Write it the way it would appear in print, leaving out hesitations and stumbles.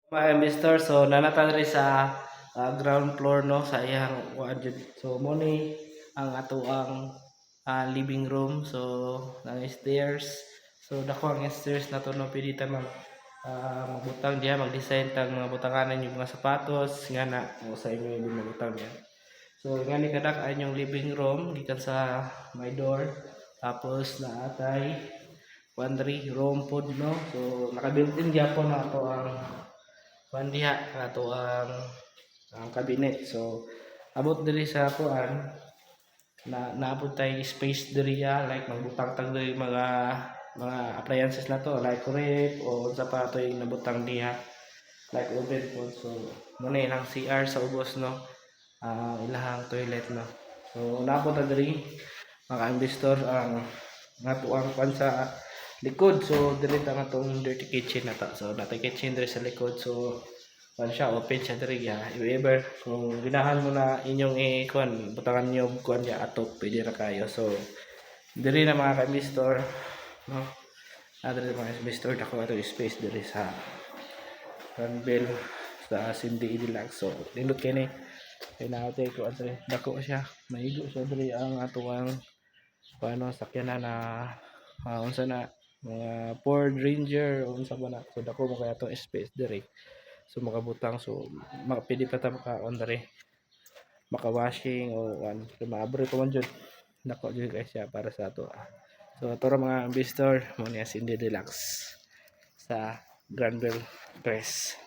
Mga investor, so nanatan rin sa ground floor no sa iyang wadjud. So mo ni ang ato ang living room. So ang stairs. So dako ang stairs na to no pwede ta magbutang diha, mag-design tag mga butanganan yung mga sapatos nga na o sa inyo yung magbutang diha. So nga ni kadak ay yung living room gikan sa my door. Tapos na atay laundry room pod no. So naka-built-in gyapon na ato ang diha ato ang cabinet. So abot diri sa kuan na naabot tay space diri like magbutang tag diri mga appliances na to like ref o sa pa to yung nabutang diha like oven po. So muna ilang CR sa ubos no, ilahang toilet no. So naabot na diri mga investor ang natuang pan sa likod. So dili ta atong dirty kitchen na ta. So natay kitchen diri sa likod. So pan siya open siya diri ya. If ever kung ginahan mo na inyong i-kuan butangan niyo kuan ya atok pwede ra kayo. So diri na mga ka-investor no. Diri mga investor dako ato space diri sa Runbell sa Cindy Deluxe. So nindot kini kay naatay ko adre dako siya maigo siya diri ang atuang paano sakyanan na unsa na mga Ford Ranger unsa ba na. So dako mo kay ato space diri. So makabutang so pwede pa ta maka-on diri maka-washing o maabre pa man jud dako jud guys siya para sa ato. So ito mga investor mo niya Cindy Deluxe sa Granville Press.